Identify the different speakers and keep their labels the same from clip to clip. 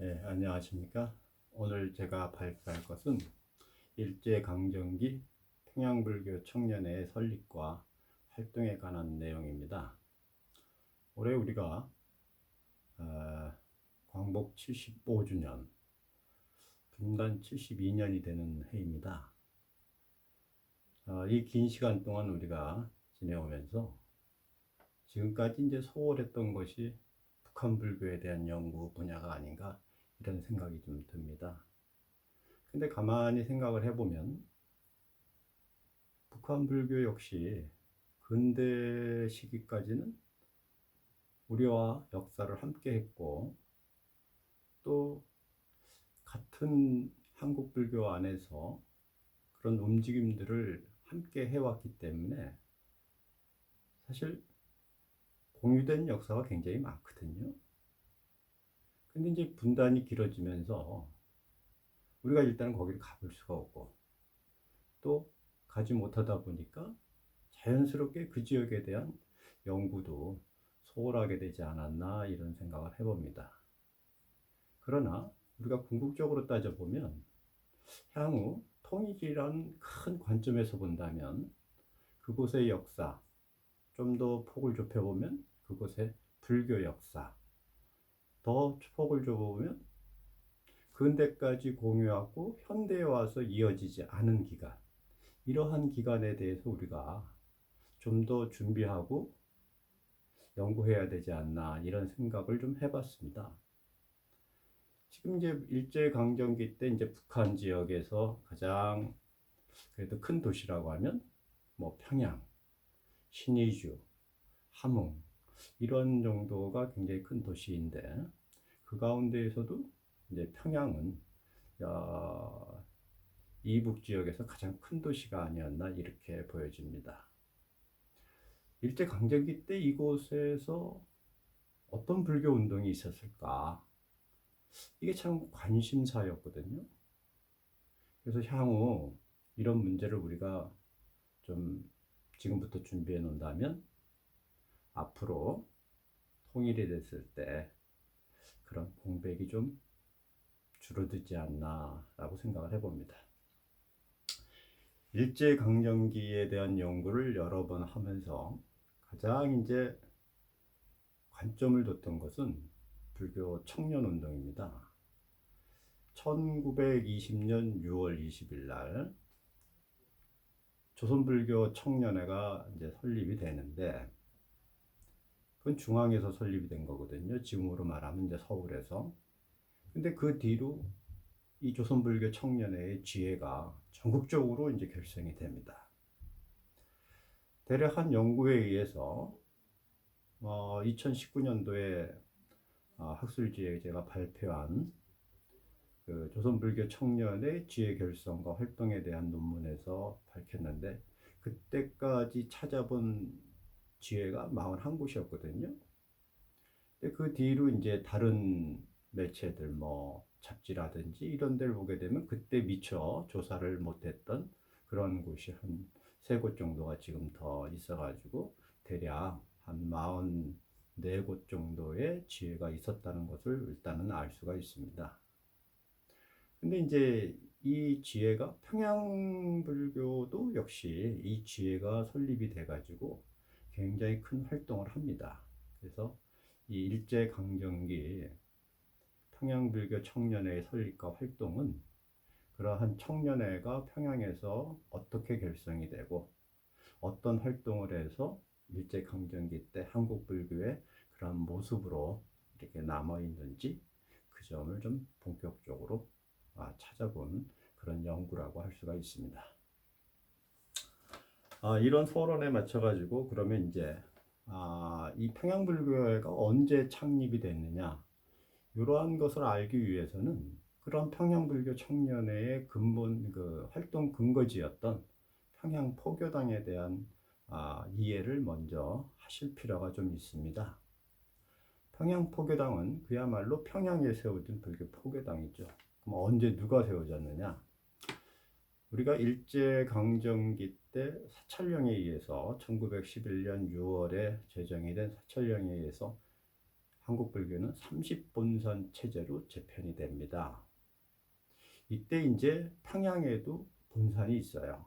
Speaker 1: 네, 안녕하십니까. 오늘 제가 발표할 것은 일제강점기 평양불교 청년의 설립과 활동에 관한 내용입니다. 올해 우리가 광복 75주년, 분단 72년이 되는 해입니다. 이 긴 시간 동안 우리가 지내오면서 지금까지 이제 소홀했던 것이 북한 불교에 대한 연구 분야가 아닌가 이런 생각이 좀 듭니다. 근데 가만히 생각을 해보면 북한 불교 역시 근대 시기까지는 우리와 역사를 함께 했고, 또 같은 한국 불교 안에서 그런 움직임들을 함께 해왔기 때문에 사실 공유된 역사가 굉장히 많거든요. 근데 이제 분단이 길어지면서 우리가 일단은 거기를 가볼 수가 없고, 또 가지 못하다 보니까 자연스럽게 그 지역에 대한 연구도 소홀하게 되지 않았나 이런 생각을 해봅니다. 그러나 우리가 궁극적으로 따져보면 향후 통일이란 큰 관점에서 본다면 그곳의 역사, 좀 더 폭을 좁혀보면 그곳의 불교 역사, 더 폭을 좁아보면 근대까지 공유하고 현대에 와서 이어지지 않은 기간, 이러한 기간에 대해서 우리가 좀 더 준비하고 연구해야 되지 않나 이런 생각을 좀 해봤습니다. 지금 이제 일제강점기 때 이제 북한 지역에서 가장 그래도 큰 도시라고 하면 뭐 평양, 신의주, 함흥 이런 정도가 굉장히 큰 도시인데, 그 가운데에서도 이제 평양은 이북 지역에서 가장 큰 도시가 아니었나 이렇게 보여집니다. 일제강점기 때 이곳에서 어떤 불교 운동이 있었을까? 이게 참 관심사였거든요. 그래서 향후 이런 문제를 우리가 좀 지금부터 준비해 놓는다면 앞으로 통일이 됐을 때 그런 공백이 좀 줄어들지 않나 라고 생각을 해봅니다. 일제강점기에 대한 연구를 여러 번 하면서 가장 이제 관점을 뒀던 것은 불교 청년운동입니다. 1920년 6월 20일 날 조선불교 청년회가 이제 설립이 되는데, 그건 중앙에서 설립이 된 거거든요. 지금으로 말하면 이제 서울에서. 근데 그 뒤로 이 조선불교 청년회의 지혜가 전국적으로 이제 결성이 됩니다. 대략 한 연구에 의해서 2019년도에 학술지에 제가 발표한 그 조선불교 청년의 지혜 결성과 활동에 대한 논문에서 밝혔는데, 그때까지 찾아본 지혜가 41곳이었거든요. 근데 그 뒤로 이제 다른 매체들 뭐 잡지라든지 이런 데를 보게 되면 그때 미처 조사를 못했던 그런 곳이 한 3곳 정도가 지금 더 있어가지고 대략 한 44곳 정도의 지혜가 있었다는 것을 일단은 알 수가 있습니다. 근데 이제 이 지혜가 평양불교도 역시 이 지혜가 설립이 돼가지고 굉장히 큰 활동을 합니다. 그래서 이 일제강점기 평양불교 청년회의 설립과 활동은 그러한 청년회가 평양에서 어떻게 결성이 되고 어떤 활동을 해서 일제강점기 때 한국불교의 그런 모습으로 이렇게 남아있는지 그 점을 좀 본격적으로 찾아본 그런 연구라고 할 수가 있습니다. 이런 토론에 맞춰가지고 그러면 이제 이 평양불교회가 언제 창립이 됐느냐, 이러한 것을 알기 위해서는 그런 평양불교 청년회의 근본 그 활동 근거지였던 평양포교당에 대한 이해를 먼저 하실 필요가 좀 있습니다. 평양포교당은 그야말로 평양에 세워진 불교 포교당이죠. 그럼 언제 누가 세워졌느냐? 우리가 일제강점기 때 사찰령에 의해서 1911년 6월에 제정이 된 사찰령에 의해서 한국 불교는 30본산 체제로 재편이 됩니다. 이때 이제 평양에도 본산이 있어요.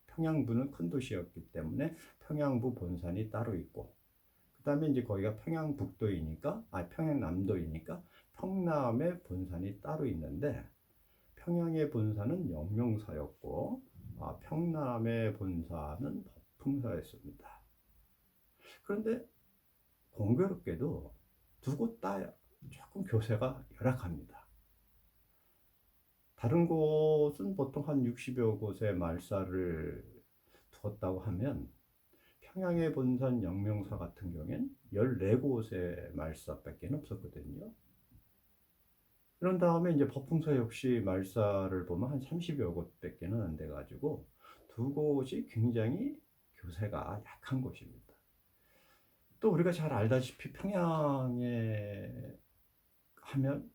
Speaker 1: 평양부는 큰 도시였기 때문에 평양부 본산이 따로 있고, 그 다음에 이제 거기가 평양북도이니까, 평양남도이니까 평남의 본산이 따로 있는데, 평양의 본산은 영명사였고, 평남의 본산은 법흥사였습니다. 그런데 공교롭게도 두 곳 다 조금 교세가 열악합니다. 다른 곳은 보통 한 60여 곳의 말사를 두었다고 하면 평양의 본산 영명사 같은 경우엔 14곳의 말사밖에 없었거든요. 그런 다음에 이제 법흥사 역시 말사를 보면 한 30여 곳밖에 안 돼가지고 두 곳이 굉장히 교세가 약한 곳입니다. 또 우리가 잘 알다시피 평양에 하면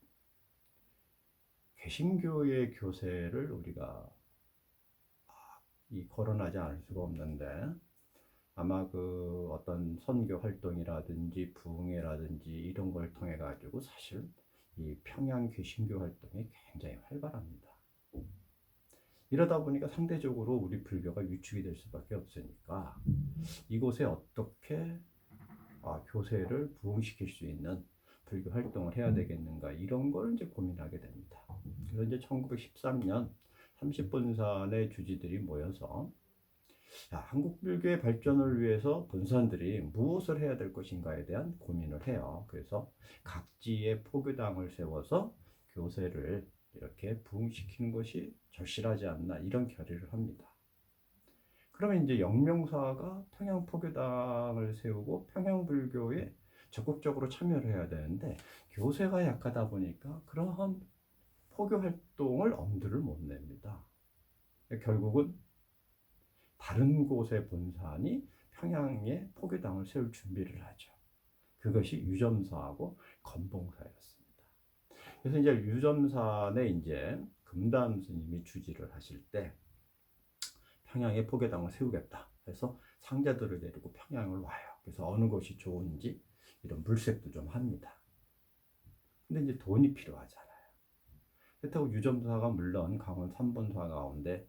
Speaker 1: 개신교의 교세를 우리가 거론하지 않을 수가 없는데, 아마 그 어떤 선교 활동이라든지 부흥회라든지 이런 걸 통해 가지고 사실 이 평양 개신교 활동이 굉장히 활발합니다. 이러다 보니까 상대적으로 우리 불교가 위축이 될 수밖에 없으니까 이곳에 어떻게 교세를 부흥시킬 수 있는 불교 활동을 해야 되겠는가, 이런 걸 이제 고민하게 됩니다. 그래서 이제 1913년 30본산의 주지들이 모여서 한국 불교의 발전을 위해서 본산들이 무엇을 해야 될 것인가에 대한 고민을 해요. 그래서 각지에 포교당을 세워서 교세를 이렇게 부흥시키는 것이 절실하지 않나, 이런 결의를 합니다. 그러면 이제 영명사가 평양 포교당을 세우고 평양 불교에 적극적으로 참여를 해야 되는데, 교세가 약하다 보니까 그러한 포교 활동을 엄두를 못 냅니다. 결국은 다른 곳의 본산이 평양에 포교당을 세울 준비를 하죠. 그것이 유점사하고 건봉사였습니다. 그래서 이제 유점산에 이제 금담 스님이 주지를 하실 때 평양에 포교당을 세우겠다 해서 상자들을 데리고 평양을 와요. 그래서 어느 곳이 좋은지 이런 물색도 좀 합니다. 근데 이제 돈이 필요하잖아요. 그렇다고 유점사가 물론 강원 3본사 가운데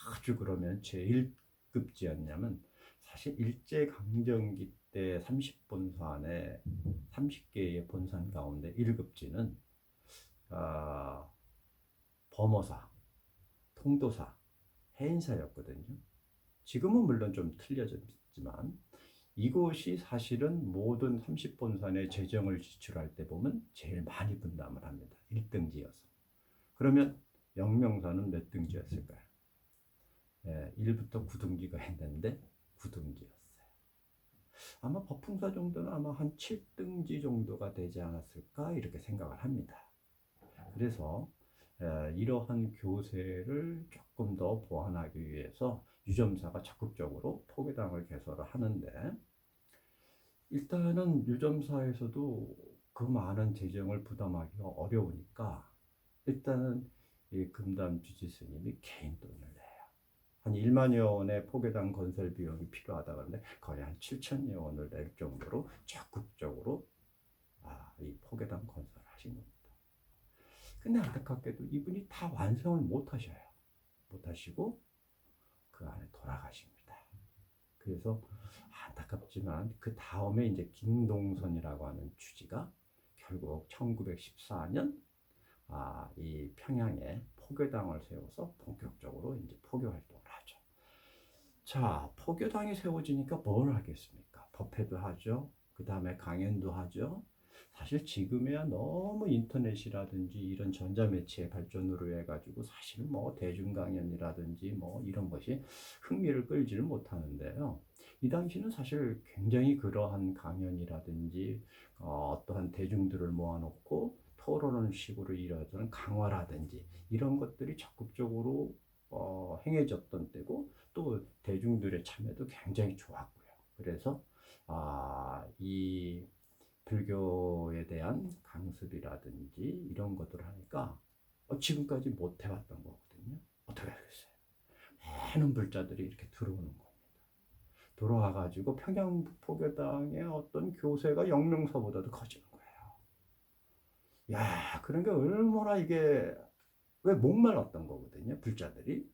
Speaker 1: 아주 그러면 제1급지였냐면, 사실 일제강점기 때 30본산에 30개의 본산 가운데 1급지는 범어사, 통도사, 해인사였거든요. 지금은 물론 좀 틀려졌지만 이곳이 사실은 모든 30본산의 재정을 지출할 때 보면 제일 많이 분담을 합니다. 1등지여서. 그러면 영명사는 몇 등지였을까요? 1부터 9등지가 있는데 9등지였어요. 아마 법흥사 정도는 아마 한 7등지 정도가 되지 않았을까, 이렇게 생각을 합니다. 그래서 이러한 교세를 조금 더 보완하기 위해서 유점사가 적극적으로 포교당을 개설을 하는데, 일단은 유점사에서도 그 많은 재정을 부담하기가 어려우니까 일단은 이 금담 주지 스님이 개인 돈을 내요. 한 1만여 원의 포교당 건설 비용이 필요하다 그러는데 거의 한 7천여 원을 낼 정도로 적극적으로 이 포교당 건설을 하신 겁니다. 근데 안타깝게도 이분이 다 완성을 못 하셔요. 못 하시고 그 안에 돌아가십니다. 그래서 안타깝지만 그 다음에 이제 김동선이라고 하는 주지가 결국 1914년 이 평양에 포교당을 세워서 본격적으로 이제 포교 활동을 하죠. 자, 포교당이 세워지니까 뭘 하겠습니까? 법회도 하죠. 그 다음에 강연도 하죠. 사실 지금이야 너무 인터넷이라든지 이런 전자매체의 발전으로 해가지고 사실 뭐 대중 강연이라든지 뭐 이런 것이 흥미를 끌지를 못하는데요. 이 당시는 사실 굉장히 그러한 강연이라든지 어떠한 대중들을 모아놓고 토론을 식으로 이루어지는 강화라든지 이런 것들이 적극적으로 행해졌던 때고, 또 대중들의 참여도 굉장히 좋았고요. 그래서 이 불교에 대한 강습이라든지 이런 것들을 하니까 지금까지 못 해왔던 거거든요. 어떻게 하겠어요? 많은 불자들이 이렇게 들어오는 겁니다. 들어와가지고 평양 포교당의 어떤 교세가 영명사보다도 커지는 거예요. 야, 그런 게 얼마나 이게 왜 목말랐던 거거든요. 불자들이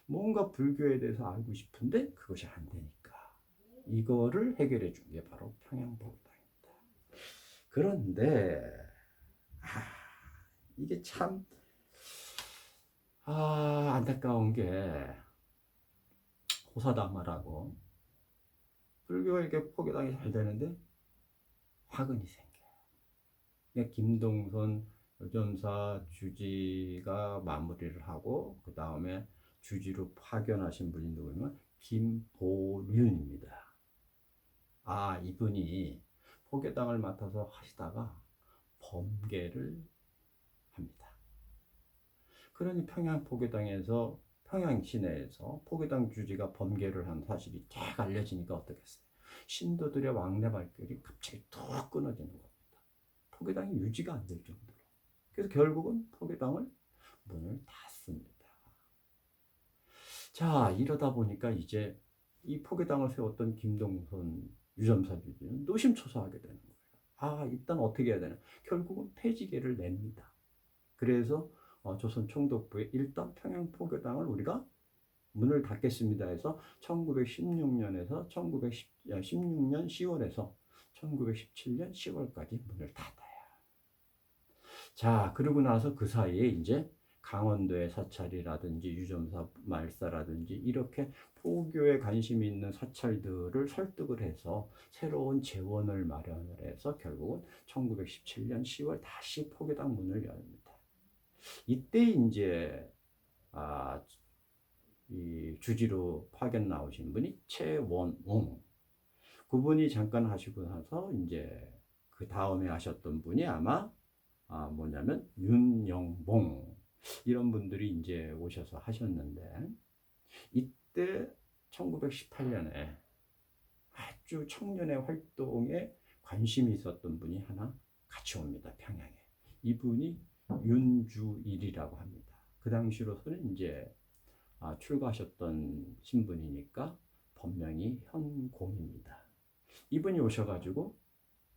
Speaker 1: 뭔가 불교에 대해서 알고 싶은데 그것이 안 되니까 이거를 해결해 준 게 바로 평양보고당입니다. 그런데 아, 이게 참 안타까운 게 호사다마라고 불교가 이렇게 포교당이 잘 되는데 화근이 생겨요. 그러니까 김동선 요점사 주지가 마무리를 하고 그 다음에 주지로 파견하신 분이 누구냐면 김보륜입니다. 이분이 포교당을 맡아서 하시다가 범계를 합니다. 그러니 평양 포교당에서 평양 시내에서 포교당 주지가 범계를 한 사실이 쫙 알려지니까 어떻겠어요? 신도들의 왕래 발길이 갑자기 툭 끊어지는 겁니다. 포교당이 유지가 안 될 정도로. 그래서 결국은 포교당을 문을 닫습니다. 자, 이러다 보니까 이제 이 포교당을 세웠던 김동선 유점사 주지는 노심초사하게 되는 거예요. 일단 어떻게 해야 되나? 결국은 폐지계를 냅니다. 그래서 조선 총독부에 일단 평양 포교당을 우리가 문을 닫겠습니다 해서 1916년에서 1916년 10월에서 1917년 10월까지 문을 닫아요. 자, 그러고 나서 그 사이에 이제 강원도의 사찰이라든지 유점사 말사라든지 이렇게 포교에 관심이 있는 사찰들을 설득을 해서 새로운 재원을 마련을 해서 결국은 1917년 10월 다시 포교당 문을 열립니다. 이때 이제 이 주지로 파견 나오신 분이 최원웅, 그분이 잠깐 하시고 나서 이제 그 다음에 하셨던 분이 아마 뭐냐면 윤영봉, 이런 분들이 이제 오셔서 하셨는데, 이때 1918년에 아주 청년의 활동에 관심이 있었던 분이 하나 같이 옵니다. 평양에. 이분이 윤주일이라고 합니다. 그 당시로서는 이제 출가하셨던 신분이니까 법명이 현공입니다. 이분이 오셔가지고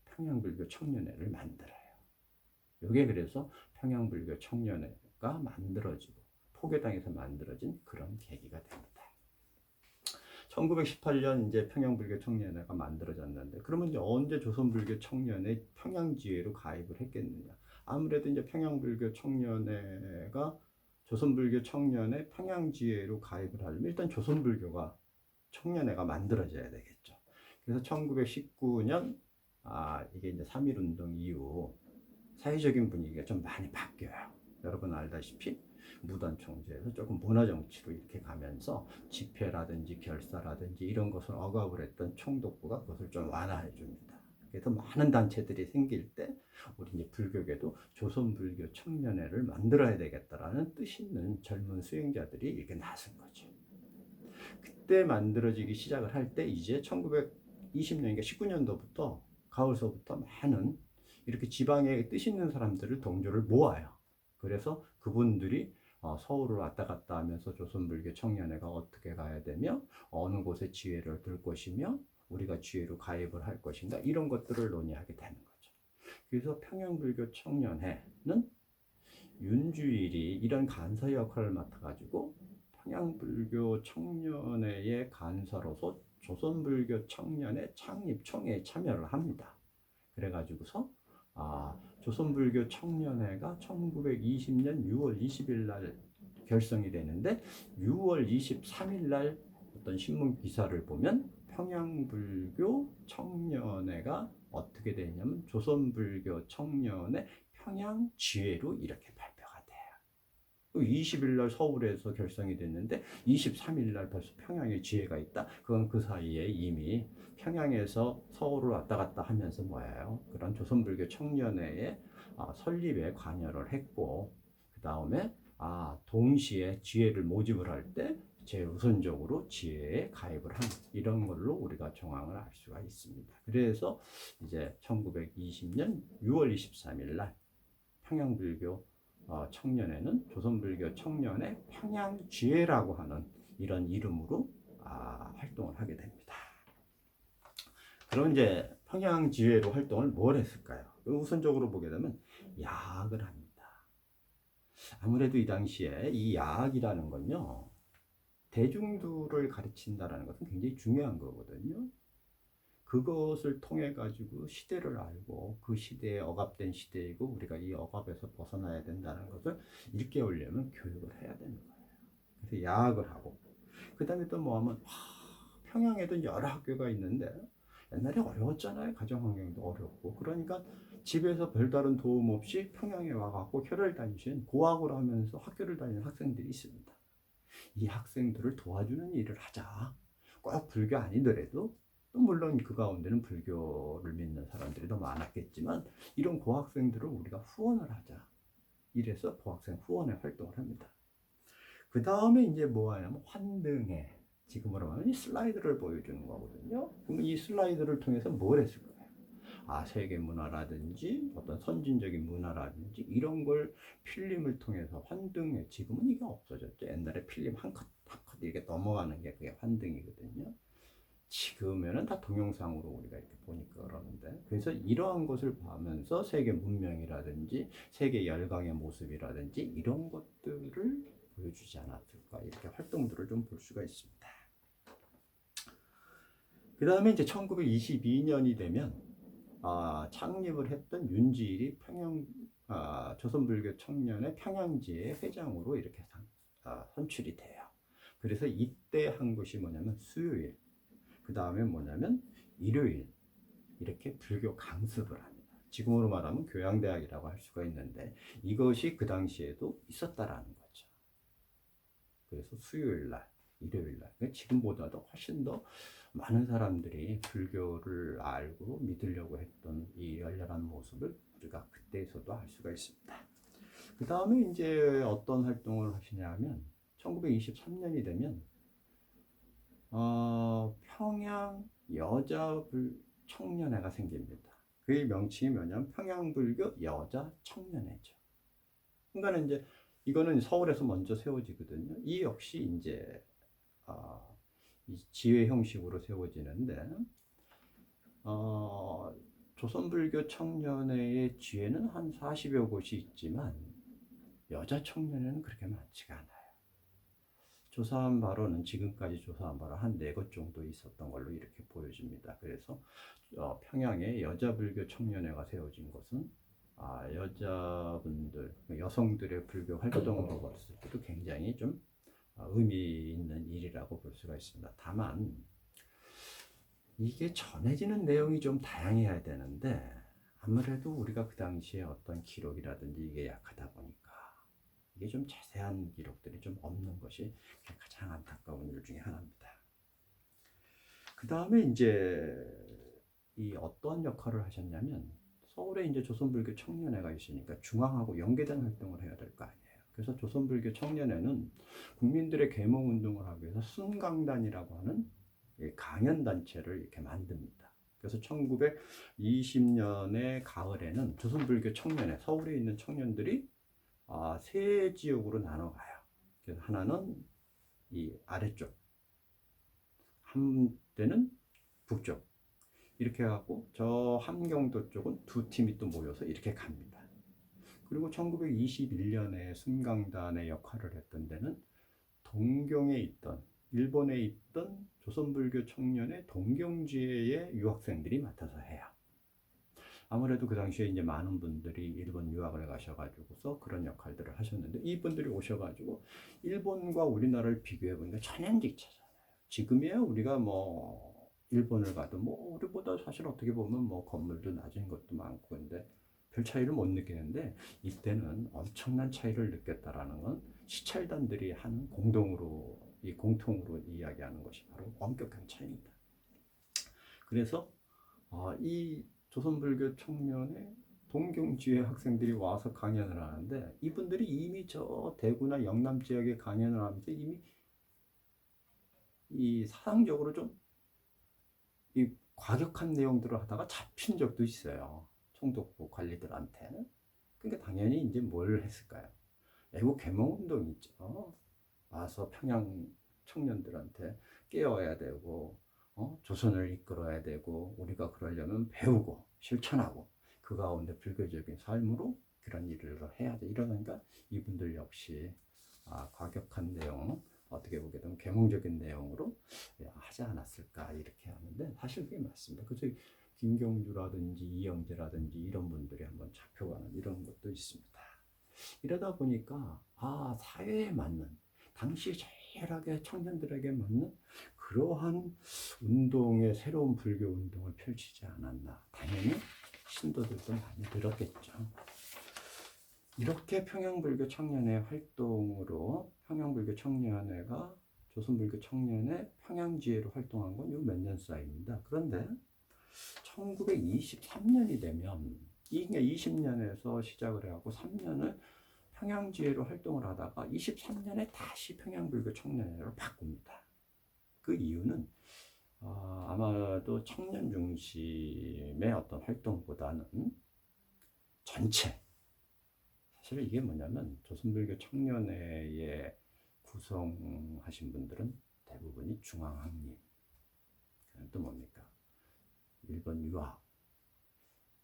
Speaker 1: 평양불교 청년회를 만들어요. 이게 그래서 평양불교 청년회가 만들어지고 포교당에서 만들어진 그런 계기가 됩니다. 1918년 이제 평양불교 청년회가 만들어졌는데, 그러면 이제 언제 조선불교 청년회 평양지회로 가입을 했겠느냐? 아무래도 이제 평양불교 청년회가 조선불교 청년회 평양지회로 가입을 하려면 일단 조선불교가 청년회가 만들어져야 되겠죠. 그래서 1919년 이게 이제 3.1운동 이후 사회적인 분위기가 좀 많이 바뀌어요. 여러분 알다시피 무단 총재에서 조금 문화 정치로 이렇게 가면서 집회라든지 결사라든지 이런 것을 억압을 했던 총독부가 그것을 좀 완화해 줍니다. 그래서 많은 단체들이 생길 때 우리 이제 불교계도 조선불교 청년회를 만들어야 되겠다라는 뜻 있는 젊은 수행자들이 이렇게 나선 거죠. 그때 만들어지기 시작을 할 때 이제 1920년, 그러니까 19년도부터 가을서부터 많은 이렇게 지방에 뜻 있는 사람들을 동조를 모아요. 그래서 그분들이 서울을 왔다 갔다 하면서 조선불교 청년회가 어떻게 가야 되며 어느 곳에 지회를 들 것이며 우리가 지회로 가입을 할 것인가, 이런 것들을 논의하게 되는 거죠. 그래서 평양불교 청년회는 윤주일이 이런 간사 역할을 맡아가지고 평양불교 청년회의 간사로서 조선불교 청년회 창립총회에 참여를 합니다. 그래가지고서 조선불교 청년회가 1920년 6월 20일 날 결성이 되는데, 6월 23일 날 어떤 신문 기사를 보면 평양불교 청년회가 어떻게 되냐면 조선불교 청년회 평양지회로 이렇게 발표가 돼요. 20일 날 서울에서 결성이 됐는데 23일 날 벌써 평양에 지회가 있다. 그건 그 사이에 이미 평양에서 서울을 왔다 갔다 하면서 뭐예요? 그런 조선불교 청년회의 설립에 관여를 했고, 그 다음에 동시에 지회를 모집을 할 때 제일 우선적으로 지회에 가입을 한, 이런 걸로 우리가 정황을 알 수가 있습니다. 그래서 이제 1920년 6월 23일 날 평양불교 청년회는 조선불교 청년회 평양지회라고 하는 이런 이름으로 활동을 하게 됩니다. 그럼 이제 평양지회로 활동을 뭘 했을까요? 우선적으로 보게 되면 야학을 합니다. 아무래도 이 당시에 이 야학이라는 건요, 대중들을 가르친다라는 것은 굉장히 중요한 거거든요. 그것을 통해 가지고 시대를 알고 그 시대에 억압된 시대이고 우리가 이 억압에서 벗어나야 된다는 것을 일깨우려면 교육을 해야 되는 거예요. 그래서 야학을 하고 그 다음에 또 뭐 하면 평양에도 여러 학교가 있는데 옛날에 어려웠잖아요. 가정 환경도 어렵고 그러니까 집에서 별다른 도움 없이 평양에 와갖고 혈을 다니신 고학을 하면서 학교를 다니는 학생들이 있습니다. 이 학생들을 도와주는 일을 하자. 꼭 불교 아니더라도 또 물론 그 가운데는 불교를 믿는 사람들이 더 많았겠지만 이런 고학생들을 우리가 후원을 하자. 이래서 고학생 후원회 활동을 합니다. 그 다음에 이제 뭐 하냐면 환등회. 지금으로 말하면 이 슬라이드를 보여주는 거거든요. 그럼 이 슬라이드를 통해서 뭘 했을 거예요? 세계 문화라든지 어떤 선진적인 문화라든지 이런 걸 필름을 통해서 환등회. 지금은 이게 없어졌죠. 옛날에 필름 한 컷 한 컷 이렇게 넘어가는 게 그게 환등이거든요. 지금에는 다 동영상으로 우리가 이렇게 보니까 그러는데 그래서 이러한 것을 보면서 세계 문명이라든지 세계 열강의 모습이라든지 이런 것들을 보여주지 않았을까 이렇게 활동들을 좀 볼 수가 있습니다. 그 다음에 이제 1922년이 되면 창립을 했던 윤지일이 조선불교 청년의 평양지회 회장으로 이렇게 선출이 돼요. 그래서 이때 한 것이 뭐냐면 수요일, 그 다음에 뭐냐면 일요일 이렇게 불교 강습을 합니다. 지금으로 말하면 교양대학이라고 할 수가 있는데 이것이 그 당시에도 있었다라는 거죠. 그래서 수요일 날, 일요일 날 그러니까 지금보다도 훨씬 더 많은 사람들이 불교를 알고 믿으려고 했던 이 열렬한 모습을 우리가 그때에서도 알 수가 있습니다. 그 다음에 이제 어떤 활동을 하시냐면 1923년이 되면 평양 여자청년회가 생깁니다. 그의 명칭이 뭐냐면 평양불교 여자청년회죠. 그러니까 이제 이거는 서울에서 먼저 세워지거든요. 이 역시 이제 이 지회 형식으로 세워지는데 조선불교 청년회의 지회는 한 40여 곳이 있지만 여자 청년회는 그렇게 많지가 않아요. 조사한 바로는 지금까지 조사한 바로 한 4곳 정도 있었던 걸로 이렇게 보여집니다. 그래서 평양에 여자불교 청년회가 세워진 것은 여자분들, 여성들의 불교 활동으로 봤을 때도 굉장히 좀 의미 있는 일이라고 볼 수가 있습니다. 다만 이게 전해지는 내용이 좀 다양해야 되는데 아무래도 우리가 그 당시에 어떤 기록이라든지 이게 약하다 보니까 이게 좀 자세한 기록들이 좀 없는 것이 가장 안타까운 일 중에 하나입니다. 그 다음에 이제 이 어떤 역할을 하셨냐면 서울에 이제 조선불교 청년회가 있으니까 중앙하고 연계된 활동을 해야 될 거 아니에요. 그래서 조선불교 청년회는 국민들의 계몽운동을 하기 위해서 순강단이라고 하는 강연단체를 이렇게 만듭니다. 그래서 1920년의 가을에는 조선불교 청년회, 서울에 있는 청년들이 3지역으로 나눠가요. 그래서 하나는 이 아래쪽, 한때는 북쪽, 이렇게 해갖고 저 함경도 쪽은 2팀이 또 모여서 이렇게 갑니다. 그리고 1921년에 순강단의 역할을 했던 데는 동경에 있던 일본에 있던 조선불교 청년의 동경지회의 유학생들이 맡아서 해요. 아무래도 그 당시에 이제 많은 분들이 일본 유학을 가셔가지고서 그런 역할들을 하셨는데 이분들이 오셔가지고 일본과 우리나라를 비교해 보니까 천양직차잖아요. 지금이야 우리가 뭐 일본을 가도 뭐 우리보다 사실 어떻게 보면 뭐 건물도 낮은 것도 많고 근데 별 차이를 못 느끼는데 이때는 엄청난 차이를 느꼈다라는 건 시찰단들이 하는 공통으로 이야기하는 것이 바로 엄격한 차이입니다. 그래서 이 조선불교 청년의 동경지회 학생들이 와서 강연을 하는데 이분들이 이미 저 대구나 영남 지역에 강연을 하면서 이미 이 사상적으로 좀 이 과격한 내용들을 하다가 잡힌 적도 있어요. 총독부 관리들한테. 그러니까 당연히 이제 뭘 했을까요? 애국 계몽운동 있죠. 와서 평양 청년들한테 깨워야 되고 조선을 이끌어야 되고 우리가 그러려면 배우고 실천하고 그 가운데 불교적인 삶으로 그런 일을 해야 돼. 이러니까 이분들 역시 과격한 내용, 어떻게 보게 되면 계몽적인 내용으로 하지 않았을까 이렇게 하는데 사실 그게 맞습니다. 그래서 김경주라든지 이영재라든지 이런 분들이 한번 잡혀가는 이런 것도 있습니다. 이러다 보니까 사회에 맞는 당시 제일하게 청년들에게 맞는 그러한 운동의 새로운 불교 운동을 펼치지 않았나. 당연히 신도들도 많이 들었겠죠. 이렇게 평양불교 청년회 활동으로 평양불교 청년회가 조선불교 청년회 평양지회로 활동한 건 요 몇 년 사이입니다. 그런데 1923년이 되면 이게 20년에서 시작을 해갖고 3년을 평양지회로 활동을 하다가 23년에 다시 평양불교 청년회로 바꿉니다. 그 이유는 아마도 청년 중심의 어떤 활동보다는 전체, 사실 이게 뭐냐면 조선불교 청년회에 구성하신 분들은 대부분이 중앙학림, 그다음 또 뭡니까? 일본 유학,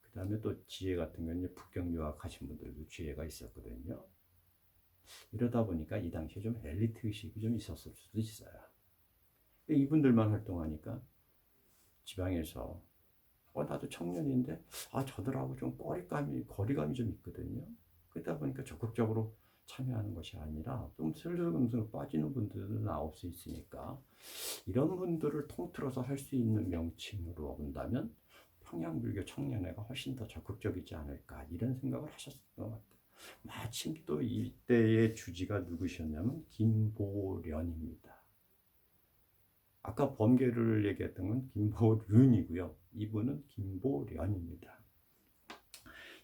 Speaker 1: 그 다음에 또 지혜 같은 경우는 북경 유학하신 분들도 지혜가 있었거든요. 이러다 보니까 이 당시에 좀 엘리트 의식이 좀 있었을 수도 있어요. 이분들만 활동하니까 지방에서 나도 청년인데 저들하고 좀 거리감이 좀 있거든요. 그러다 보니까 적극적으로 참여하는 것이 아니라 좀 슬슬금슬 빠지는 분들도 나올 수 있으니까 이런 분들을 통틀어서 할 수 있는 명칭으로 본다면 평양불교 청년회가 훨씬 더 적극적이지 않을까 이런 생각을 하셨을 것 같아요. 마침 또 이때의 주지가 누구셨냐면 김보련입니다. 아까 범계를 얘기했던 건 김보륜이고요. 이분은 김보련입니다.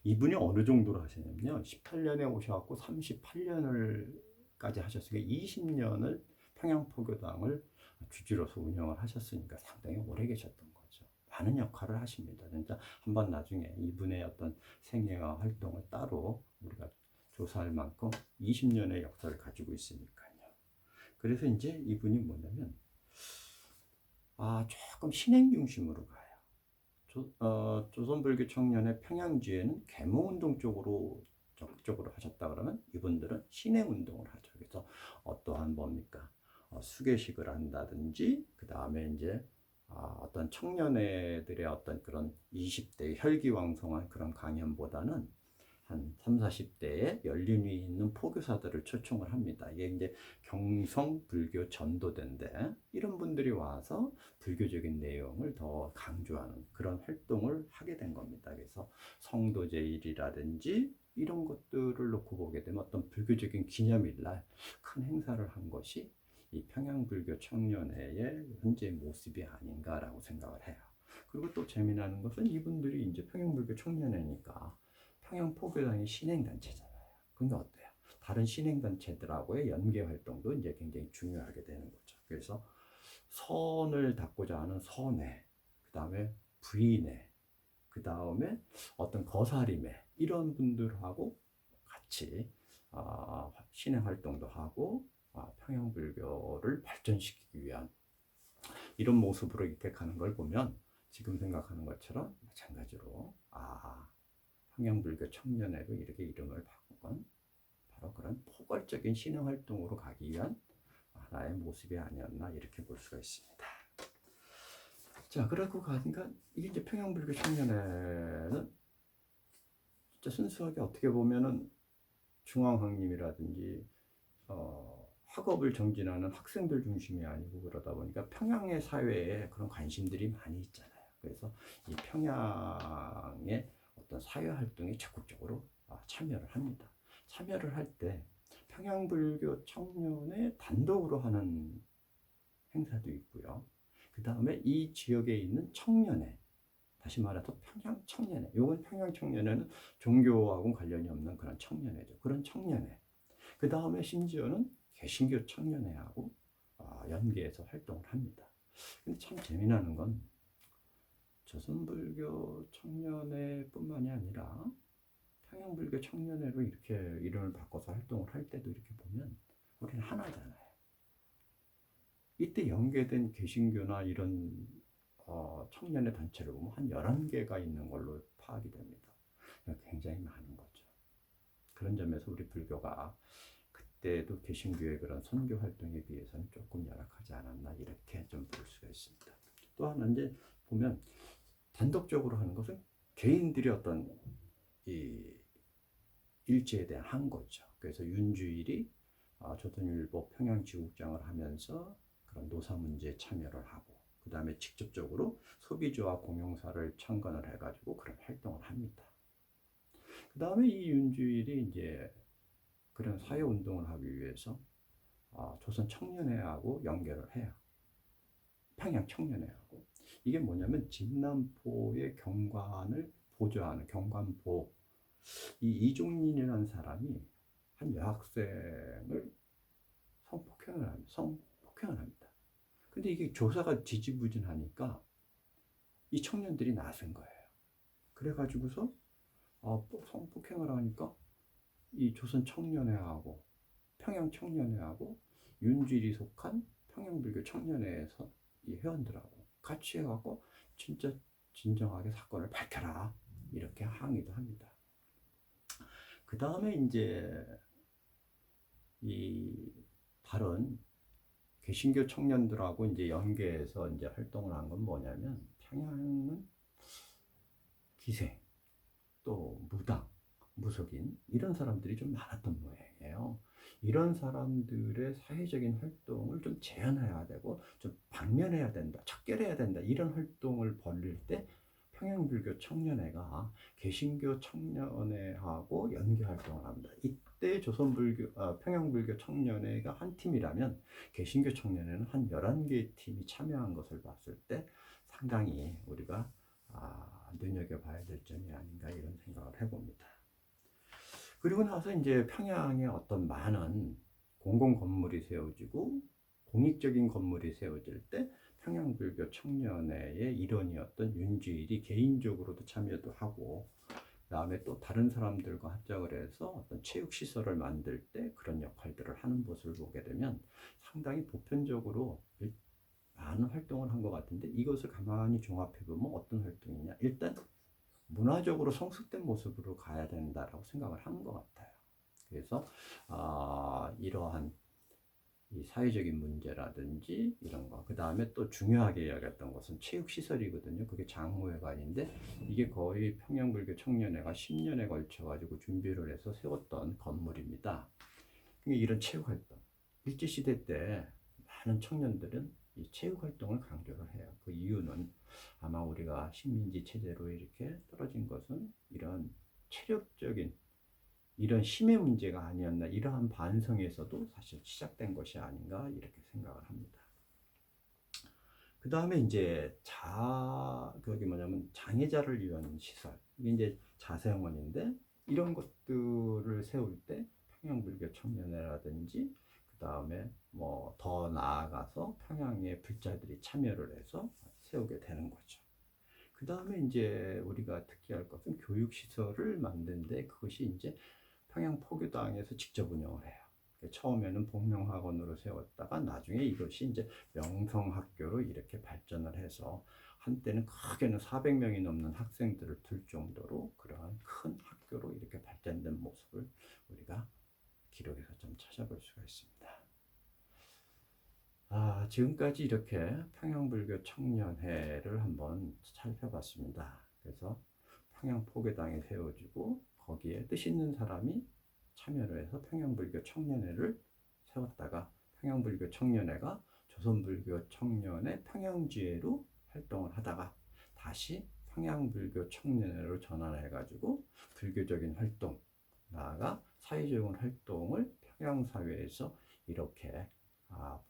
Speaker 1: 이분이 어느 정도로 하시냐면요. 18년에 오셔갖고 38년을까지 하셨으니까 20년을 평양포교당을 주지로서 운영을 하셨으니까 상당히 오래 계셨던 거죠. 많은 역할을 하십니다. 진짜 한번 나중에 이분의 어떤 생애와 활동을 따로 우리가 조사할 만큼 20년의 역사를 가지고 있으니까요. 그래서 이제 이분이 뭐냐면 조금 신행 중심으로 가요. 조선불교 청년의 평양지회는 계몽운동 쪽으로 적극적으로 하셨다 그러면 이분들은 신행운동을 하죠. 그래서 어떠한 뭡니까? 수계식을 한다든지 그 다음에 이제 어떤 청년회들의 어떤 그런 20대 혈기왕성한 그런 강연보다는 한 3, 40대에 연륜이 있는 포교사들을 초청을 합니다. 이게 이제 경성 불교 전도대인데 이런 분들이 와서 불교적인 내용을 더 강조하는 그런 활동을 하게 된 겁니다. 그래서 성도제일이라든지 이런 것들을 놓고 보게 되면 어떤 불교적인 기념일날 큰 행사를 한 것이 이 평양불교 청년회의 현재 모습이 아닌가라고 생각을 해요. 그리고 또 재미나는 것은 이분들이 이제 평양불교 청년회니까 평양포교당이 신행단체잖아요. 그러니까 어때요? 다른 신행단체들하고의 연계 활동도 이제 굉장히 중요하게 되는 거죠. 그래서 선을 닦고자 하는 선회, 그 다음에 부인회, 그 다음에 어떤 거사림회 이런 분들하고 같이 신행 활동도 하고 평양불교를 발전시키기 위한 이런 모습으로 이렇게 가는 걸 보면 지금 생각하는 것처럼 마찬가지로 평양불교 청년회로 이렇게 이름을 바꾼 건 바로 그런 포괄적인 신앙 활동으로 가기 위한 하나의 모습이 아니었나 이렇게 볼 수가 있습니다. 자, 그러고 가니까 이게 이제 평양불교 청년회는 진짜 순수하게 어떻게 보면은 중앙학림이라든지 학업을 정진하는 학생들 중심이 아니고 그러다 보니까 평양의 사회에 그런 관심들이 많이 있잖아요. 그래서 이 평양의 어떤 사회 활동에 적극적으로 참여를 합니다. 참여를 할 때 평양불교 청년회 단독으로 하는 행사도 있고요. 그 다음에 이 지역에 있는 청년회, 다시 말해서 평양 청년회. 이건 평양 청년회는 종교하고 관련이 없는 그런 청년회죠. 그런 청년회. 그 다음에 심지어는 개신교 청년회하고 연계해서 활동을 합니다. 근데 참 재미나는 건 조선불교 청년회뿐만이 아니라 평양불교 청년회로 이렇게 이름을 바꿔서 활동을 할 때도 이렇게 보면 우리는 하나잖아요. 이때 연계된 개신교나 이런 청년의 단체를 보면 한 11개가 있는 걸로 파악이 됩니다. 굉장히 많은 거죠. 그런 점에서 우리 불교가 그때도 개신교의 그런 선교 활동에 비해서는 조금 열악하지 않았나 이렇게 좀 볼 수가 있습니다. 또 하나 이제 보면 단독적으로 하는 것은 개인들이 어떤 이 일제에 대한 항거죠. 그래서 윤주일이 조선일보 평양지국장을 하면서 그런 노사 문제에 참여를 하고 그 다음에 직접적으로 소비조합 공용사를 창건을 해가지고 그런 활동을 합니다. 그 다음에 이 윤주일이 이제 그런 사회운동을 하기 위해서 조선 청년회하고 연결을 해요. 평양 청년회하고. 이게 뭐냐면 진남포의 경관을 보조하는 경관보 이 이종린이라는 사람이 한 여학생을 성폭행을 합니다. 근데 이게 조사가 지지부진하니까 이 청년들이 나선 거예요. 그래가지고서 성폭행을 하니까 이 조선 청년회하고 평양 청년회하고 윤주일이 속한 평양불교 청년회에서 이 회원들하고 같이 해갖고 진짜 진정하게 사건을 밝혀라 이렇게 항의도 합니다. 그 다음에 이제 이 다른 개신교 청년들하고 이제 연계해서 이제 활동을 한 건 뭐냐면 평양은 기생 또 무당 무속인 이런 사람들이 좀 많았던 모양이에요. 이런 사람들의 사회적인 활동을 좀 제한해야 되고 좀 방면해야 된다, 척결해야 된다 이런 활동을 벌일 때 평양불교 청년회가 개신교 청년회하고 연계 활동을 합니다. 이때 평양불교 청년회가 한 팀이라면 개신교 청년회는 한 11개의 팀이 참여한 것을 봤을 때 상당히 우리가 눈여겨봐야 될 점이 아닌가 이런 생각을 해봅니다. 그리고 나서 이제 평양에 어떤 많은 공공 건물이 세워지고 공익적인 건물이 세워질 때 평양불교 청년회의 일원이었던 윤주일이 개인적으로도 참여도 하고 그다음에 또 다른 사람들과 합작을 해서 어떤 체육시설을 만들 때 그런 역할들을 하는 모습을 보게 되면 상당히 보편적으로 많은 활동을 한 것 같은데 이것을 가만히 종합해보면 어떤 활동이냐 일단 문화적으로 성숙된 모습으로 가야 된다라고 생각을 하는 것 같아요. 그래서 이러한 이 사회적인 문제라든지 이런 거, 그 다음에 또 중요하게 여겼던 것은 체육시설이거든요. 그게 장호회관인데 이게 거의 평양불교 청년회가 10년에 걸쳐 가지고 준비를 해서 세웠던 건물입니다. 이런 체육활동, 일제시대 때 많은 청년들은 이 체육활동을 강조를 해요. 그 이유는 아마 우리가 식민지 체제로 이렇게 떨어진 것은 이런 체력적인 이런 힘의 문제가 아니었나 이러한 반성에서도 사실 시작된 것이 아닌가 이렇게 생각을 합니다. 그 다음에 이제 그게 뭐냐면 장애자를 위한 시설 이게 이제 자세형원인데 이런 것들을 세울 때 평양불교 청년회라든지 그 다음에 뭐 더 나아가서 평양의 불자들이 참여를 해서 세우게 되는 거죠. 그 다음에 이제 우리가 특기할 것은 교육시설을 만드는데 그것이 이제 평양 포교당에서 직접 운영을 해요. 처음에는 복명학원으로 세웠다가 나중에 이것이 이제 명성학교로 이렇게 발전을 해서 한때는 크게는 400명이 넘는 학생들을 둘 정도로 그러한 큰 학교로 이렇게 발전된 모습을 우리가 기록에서 좀 찾아볼 수가 있습니다. 지금까지 이렇게 평양불교 청년회를 한번 살펴봤습니다. 그래서 평양포교당이 세워지고 거기에 뜻 있는 사람이 참여를 해서 평양불교 청년회를 세웠다가 평양불교 청년회가 조선불교 청년회 평양지회로 활동을 하다가 다시 평양불교 청년회로 전환해가지고 불교적인 활동, 나아가 사회적인 활동을 평양사회에서 이렇게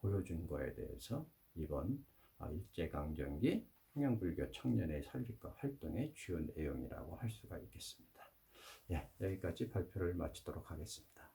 Speaker 1: 보여준 거에 대해서 이번 일제강점기 평양불교 청년회 설립과 활동의 주요 내용이라고 할 수가 있겠습니다. 예, 여기까지 발표를 마치도록 하겠습니다.